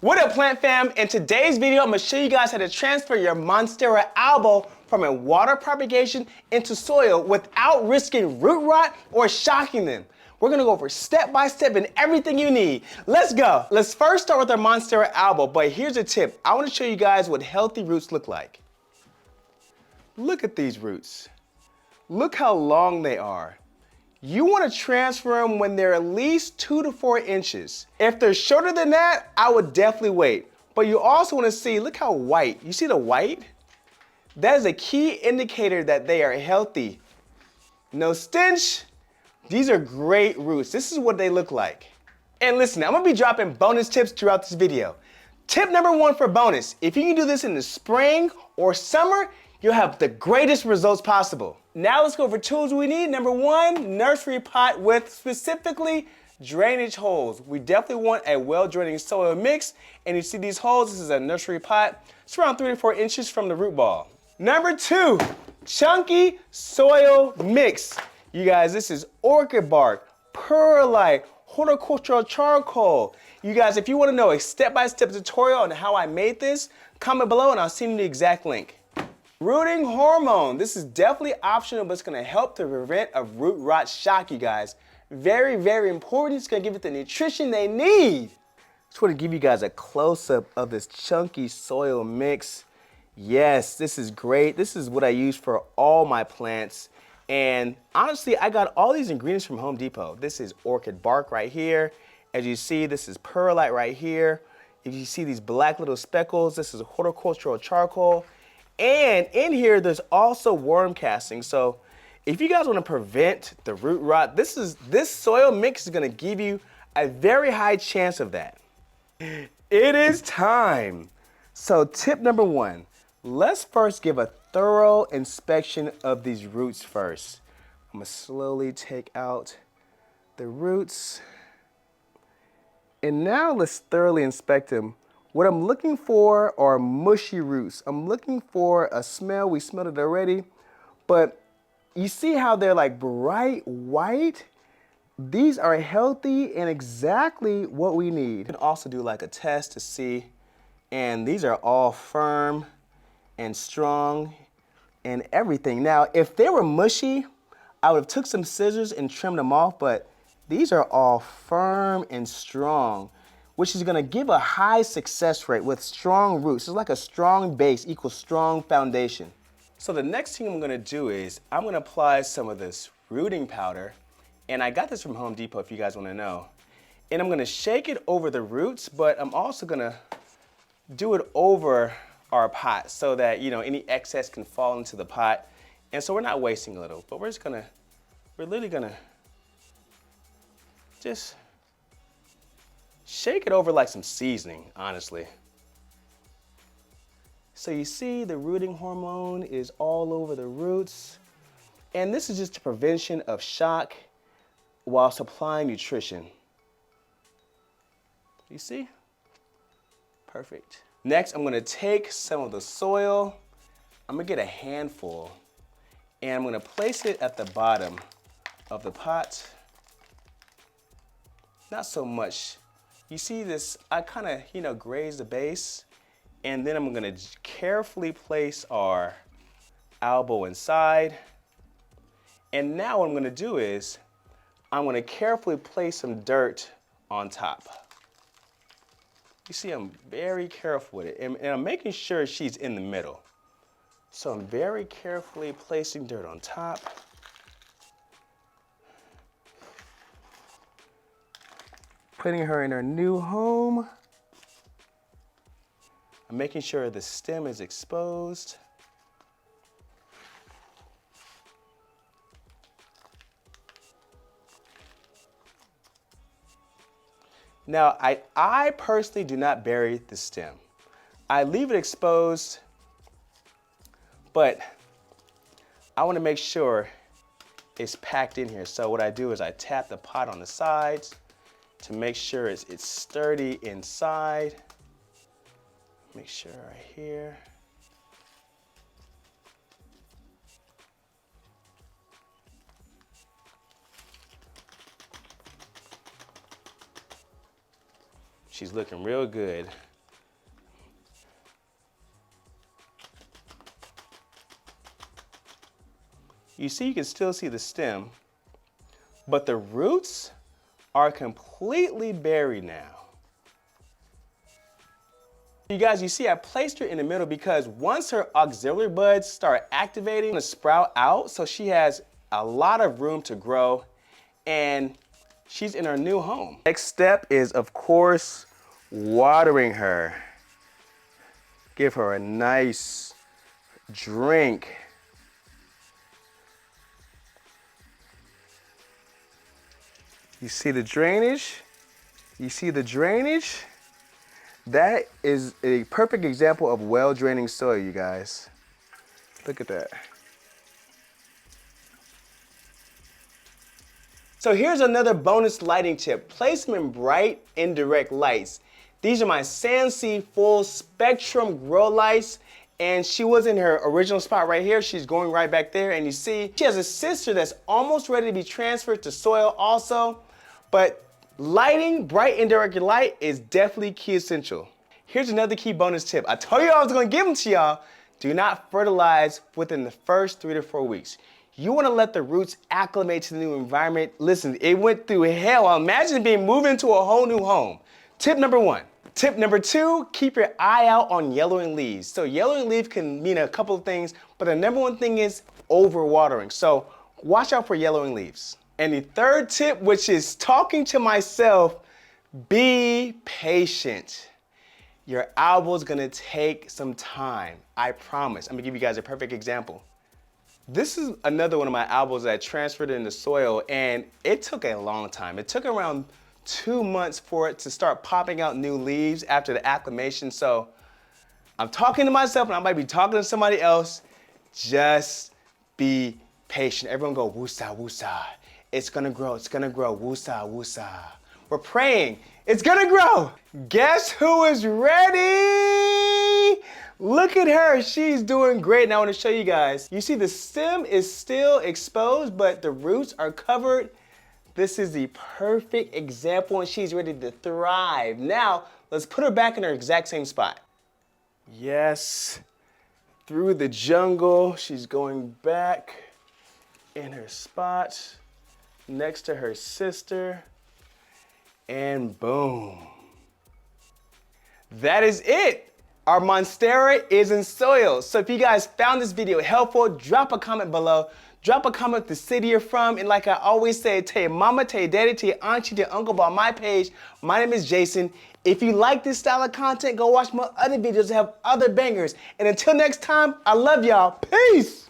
What up, plant fam? In today's video, I'm gonna show you guys how to transfer your Monstera Albo from a water propagation into soil without risking root rot or shocking them. We're gonna go over step by step and everything you need. Let's go. Let's first start with our Monstera Albo, but here's a tip. I wanna show you guys what healthy roots look like. Look at these roots. Look how long they are. You want to transfer them when they're at least 2 to 4 inches. If they're shorter than that, I would definitely wait. But you also want to see, look how white. You see the white? That is a key indicator that they are healthy. No stench. These are great roots. This is what they look like. And listen, I'm going to be dropping bonus tips throughout this video. Tip number 1 for bonus. If you can do this in the spring or summer, you'll have the greatest results possible. Now let's go over tools we need. Number 1, nursery pot with specifically drainage holes. We definitely want a well-draining soil mix. And you see these holes, this is a nursery pot. It's around 3 to 4 inches from the root ball. Number 2, chunky soil mix. You guys, this is orchid bark, perlite, horticultural charcoal. You guys, if you want to know a step-by-step tutorial on how I made this, comment below and I'll send you the exact link. Rooting hormone. This is definitely optional, but it's going to help to prevent a root rot shock, you guys. Very, very important. It's going to give it the nutrition they need. Just want to give you guys a close-up of this chunky soil mix. Yes, this is great. This is what I use for all my plants. And honestly, I got all these ingredients from Home Depot. This is orchid bark right here. As you see, this is perlite right here. If you see these black little speckles, this is horticultural charcoal. And in here, there's also worm casting. So if you guys want to prevent the root rot, this soil mix is going to give you a very high chance of that. It is time. So tip number 1, let's first give a thorough inspection of these roots first. I'm going to slowly take out the roots. And now let's thoroughly inspect them. What I'm looking for are mushy roots. I'm looking for a smell. We smelled it already. But you see how they're like bright white? These are healthy and exactly what we need. You can also do like a test to see. And these are all firm and strong and everything. Now, if they were mushy, I would have took some scissors and trimmed them off. But these are all firm and strong, which is gonna give a high success rate with strong roots. It's like a strong base equals strong foundation. So the next thing I'm gonna do is I'm gonna apply some of this rooting powder, and I got this from Home Depot if you guys wanna know. And I'm gonna shake it over the roots, but I'm also gonna do it over our pot so that, you know, any excess can fall into the pot. And so we're not wasting a little, but we're literally gonna just shake it over like some seasoning, honestly. So you see the rooting hormone is all over the roots. And this is just a prevention of shock while supplying nutrition. You see? Perfect. Next, I'm gonna take some of the soil. I'm gonna get a handful and I'm gonna place it at the bottom of the pot. Not so much. You see this, I kind of, graze the base, and then I'm gonna carefully place our Albo inside. And now what I'm gonna do is, I'm gonna carefully place some dirt on top. You see, I'm very careful with it, and I'm making sure she's in the middle. So I'm very carefully placing dirt on top. Putting her in her new home. I'm making sure the stem is exposed. Now, I personally do not bury the stem. I leave it exposed, but I want to make sure it's packed in here. So what I do is I tap the pot on the sides to make sure it's sturdy inside. Make sure right here. She's looking real good. you see, you can still see the stem, but the roots are completely buried now. You guys, you see I placed her in the middle because once her auxiliary buds start activating, to sprout out, so she has a lot of room to grow, and she's in her new home. Next step is, of course, watering her. Give her a nice drink. You see the drainage? You see the drainage? That is a perfect example of well-draining soil, you guys. Look at that. So here's another bonus lighting tip. Place them in bright, indirect lights. These are my Sansi full spectrum grow lights, and she was in her original spot right here. She's going right back there, and you see she has a sister that's almost ready to be transferred to soil also, but lighting, bright indirect light is definitely key essential. Here's another key bonus tip. I told you I was gonna give them to y'all. Do not fertilize within the first 3 to 4 weeks. You wanna let the roots acclimate to the new environment. Listen, it went through hell. Imagine being moved into a whole new home. Tip number 1. Tip number 2, keep your eye out on yellowing leaves. So yellowing leaf can mean a couple of things, but the number 1 thing is overwatering. So watch out for yellowing leaves. And the third tip, which is talking to myself, be patient. Your albo is gonna take some time, I promise. I'm gonna give you guys a perfect example. This is another one of my albos that I transferred in the soil, and it took a long time. It took around 2 months for it to start popping out new leaves after the acclimation. So I'm talking to myself, and I might be talking to somebody else. Just be patient. Everyone go woosah, woosah. It's gonna grow, woosah, woosah. We're praying, it's gonna grow. Guess who is ready? Look at her, she's doing great. And I wanna show you guys. You see the stem is still exposed, but the roots are covered. This is the perfect example, and she's ready to thrive. Now, let's put her back in her exact same spot. Yes, through the jungle, she's going back in her spot next to her sister, and boom. That is it. Our Monstera is in soil. So if you guys found this video helpful, drop a comment below. Drop a comment the city you're from, and like I always say, tell your mama, tell your daddy, tell your auntie, tell your uncle about my page. My name is Jason. If you like this style of content, go watch my other videos that have other bangers. And until next time, I love y'all. Peace!